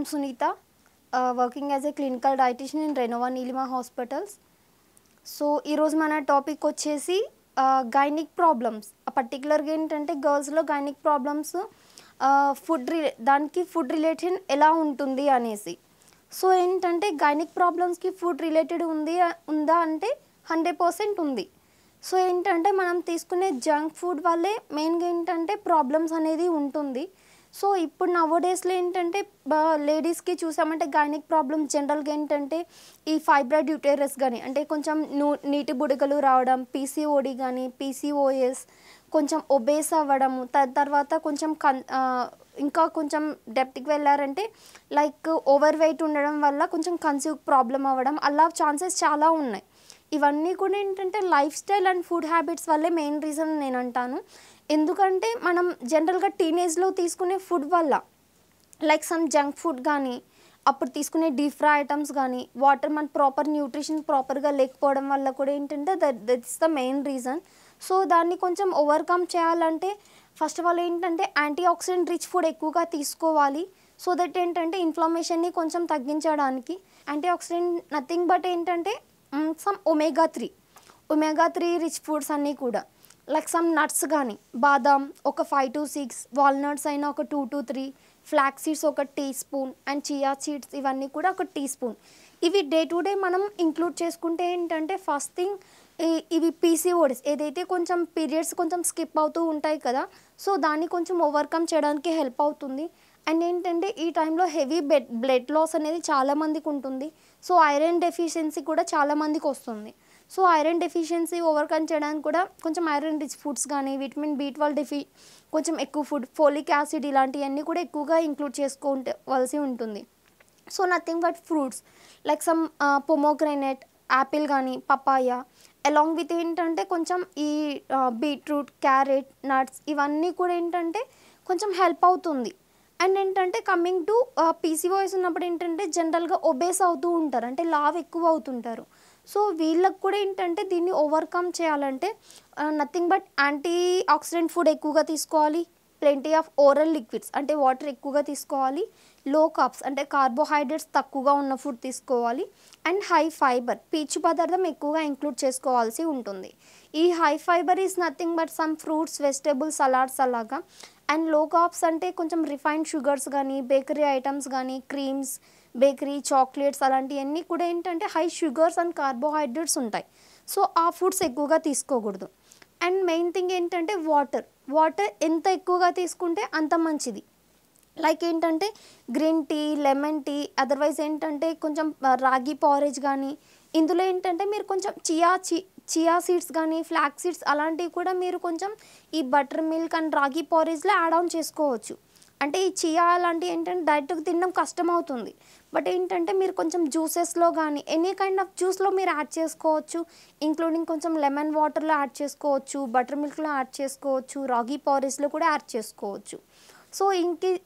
Sunita, working as a clinical dietitian in Renova Nilima Hospitals. So ఈరోజు మన topic వచ్చేసి gynaec problems. పర్టికులర్గా ఏంటంటే గర్ల్స్లో గైనిక్ ప్రాబ్లమ్స్ దానికి ఫుడ్ రిలేటెడ్ ఎలా ఉంటుంది అనేసి. సో ఏంటంటే గైనిక్ ప్రాబ్లమ్స్కి ఫుడ్ రిలేటెడ్ ఉందా అంటే 100% ఉంది. సో ఏంటంటే మనం తీసుకునే జంక్ ఫుడ్ వల్లే మెయిన్గా ఏంటంటే ప్రాబ్లమ్స్ అనేది ఉంటుంది. సో ఇప్పుడు నవోడేస్లో ఏంటంటే లేడీస్కి చూసామంటే గైనిక్ ప్రాబ్లమ్స్ జనరల్గా ఏంటంటే ఈ ఫైబ్రాయిడ్ యూటెరస్ కానీ అంటే కొంచెం నీటి బుడగలు రావడం, పీసీఓడి కానీ పీసీఓఎస్, కొంచెం ఒబేస్ అవ్వడము, తర్వాత కొంచెం ఇంకా కొంచెం డెప్త్కి వెళ్ళారంటే లైక్ ఓవర్ వెయిట్ ఉండడం వల్ల కొంచెం కన్సీవ్ ప్రాబ్లం అవ్వడం, అలా ఛాన్సెస్ చాలా ఉన్నాయి. ఇవన్నీ కూడా ఏంటంటే life style and food habits వల్లే మెయిన్ రీజన్ నేను అంటాను. ఎందుకంటే మనం జనరల్గా టీనేజ్లో తీసుకునే ఫుడ్ వల్ల లైక్ సమ్ జంక్ ఫుడ్ కానీ అప్పుడు తీసుకునే డీప్ ఫ్రై ఐటమ్స్ కానీ వాటర్ మన ప్రాపర్ న్యూట్రిషన్ ప్రాపర్గా లేకపోవడం వల్ల కూడా ఏంటంటే that is the main reason. So దాన్ని కొంచెం ఓవర్కమ్ చేయాలంటే ఫస్ట్ ఆఫ్ ఆల్ ఏంటంటే యాంటీ ఆక్సిడెంట్ రిచ్ ఫుడ్ ఎక్కువగా తీసుకోవాలి. సో దట్ ఏంటంటే ఇన్ఫ్లమేషన్ని కొంచెం తగ్గించడానికి యాంటీ ఆక్సిడెంట్ నథింగ్ బట్ ఏంటంటే సమ్ ఒమేగా 3 రిచ్ ఫుడ్స్ అన్నీ కూడా లైక్ సమ్ నట్స్ కానీ బాదాం ఒక 5 to 6, వాల్నట్స్ అయినా ఒక 2 to 3, ఫ్లాక్ సీడ్స్ ఒక teaspoon and chia seeds ఇవన్నీ కూడా ఒక టీ స్పూన్. ఇవి డే టు డే మనం ఇంక్లూడ్ చేసుకుంటే ఏంటంటే ఫస్ట్ థింగ్ ఇవి పీసీఓడిస్ ఏదైతే కొంచెం పీరియడ్స్ కొంచెం స్కిప్ అవుతూ ఉంటాయి కదా, సో దాన్ని కొంచెం ఓవర్కమ్ చేయడానికి హెల్ప్ అవుతుంది. అండ్ ఏంటంటే ఈ టైంలో హెవీ బ్లడ్ లాస్ అనేది చాలామందికి ఉంటుంది. సో ఐరన్ డెఫిషియన్సీ కూడా చాలామందికి వస్తుంది. సో ఐరన్ డెఫిషియన్సీ ఓవర్కమ్ చేయడానికి కూడా కొంచెం ఐరన్ రిచ్ ఫుడ్స్ కానీ విటమిన్ B12 కొంచెం ఎక్కువ ఫుడ్, ఫోలిక్ యాసిడ్ ఇలాంటివన్నీ కూడా ఎక్కువగా ఇంక్లూడ్ చేసుకోవలసి ఉంటుంది. So nothing but fruits like some pomegranate, apple కానీ పపాయ, అలాంగ్ విత్ ఏంటంటే కొంచెం ఈ బీట్రూట్, క్యారెట్, నట్స్ ఇవన్నీ కూడా ఏంటంటే కొంచెం హెల్ప్ అవుతుంది. అండ్ ఏంటంటే కమింగ్ టు పీసీఓఎస్ ఉన్నప్పుడు ఏంటంటే జనరల్గా ఒబేస్ అవుతూ ఉంటారు, అంటే లావ్ ఎక్కువ అవుతుంటారు. సో వీళ్ళకి కూడా ఏంటంటే దీన్ని ఓవర్కమ్ చేయాలంటే nothing but anti oxidant food ఎక్కువగా తీసుకోవాలి, ప్లెంటీ ఆఫ్ ఓరల్ లిక్విడ్స్ అంటే వాటర్ ఎక్కువగా తీసుకోవాలి, లో కార్బ్స్ అంటే కార్బోహైడ్రేట్స్ తక్కువగా ఉన్న ఫుడ్ తీసుకోవాలి, అండ్ హై ఫైబర్ పీచు పదార్థం ఎక్కువగా ఇంక్లూడ్ చేసుకోవాల్సి ఉంటుంది. ఈ high fibre is nothing but some fruits, vegetables, salads అలాగా. అండ్ లో కార్బ్స్ అంటే కొంచెం రిఫైన్డ్ షుగర్స్ కానీ బేకరీ ఐటమ్స్ కానీ క్రీమ్స్, బేకరీ చాక్లెట్స్ అలాంటివన్నీ కూడా ఏంటంటే హై షుగర్స్ అండ్ కార్బోహైడ్రేట్స్ ఉంటాయి. సో ఆ ఫుడ్స్ ఎక్కువగా తీసుకోకూడదు. అండ్ మెయిన్ థింగ్ ఏంటంటే వాటర్ ఎంత ఎక్కువగా తీసుకుంటే అంత మంచిది. లైక్ ఏంటంటే green tea, lemon tea, otherwise ఏంటంటే కొంచెం రాగి పారేజ్ కానీ ఇందులో ఏంటంటే మీరు కొంచెం చియా సీడ్స్ కానీ ఫ్లాక్ సీడ్స్ అలాంటివి కూడా మీరు కొంచెం ఈ బటర్ మిల్క్ అండ్ రాగి పారేజ్లో యాడ్ ఆన్ చేసుకోవచ్చు. అంటే ఈ చియా అలాంటివి ఏంటంటే డైరెక్ట్గా తినడం కష్టం అవుతుంది. బట్ ఏంటంటే మీరు కొంచెం జ్యూసెస్లో కానీ ఎనీ కైండ్ ఆఫ్ జ్యూస్లో మీరు యాడ్ చేసుకోవచ్చు, ఇంక్లూడింగ్ కొంచెం లెమన్ వాటర్లో యాడ్ చేసుకోవచ్చు, బటర్ మిల్క్లో యాడ్ చేసుకోవచ్చు, రాగి పారేజ్లో కూడా యాడ్ చేసుకోవచ్చు. సో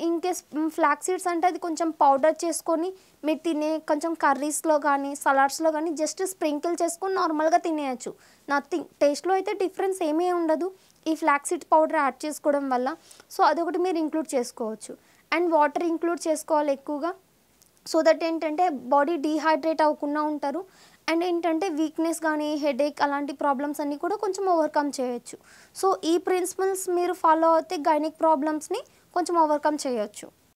ఇన్కేస్ ఫ్లాక్ సీడ్స్ అంటే అది కొంచెం పౌడర్ చేసుకొని మీరు తినే కొంచెం కర్రీస్లో కానీ సలాడ్స్లో కానీ జస్ట్ స్ప్రింకిల్ చేసుకొని నార్మల్గా తినేయచ్చు. నథింగ్, టేస్ట్లో అయితే డిఫరెన్స్ ఏమీ ఉండదు ఈ ఫ్లాక్ సీడ్ పౌడర్ యాడ్ చేసుకోవడం వల్ల. సో అదొకటి మీరు ఇంక్లూడ్ చేసుకోవచ్చు. అండ్ వాటర్ ఇంక్లూడ్ చేసుకోవాలి ఎక్కువగా, సో దట్ ఏంటంటే బాడీ డీహైడ్రేట్ అవ్వకుండా ఉంటారు. అండ్ ఏంటంటే వీక్నెస్ కానీ హెడేక్ అలాంటి ప్రాబ్లమ్స్ అన్నీ కూడా కొంచెం ఓవర్కమ్ చేయొచ్చు. సో ఈ ప్రిన్సిపల్స్ మీరు ఫాలో అయితే గైనిక్ ప్రాబ్లమ్స్ని కొంచెం ఓవర్కమ్ చేయొచ్చు.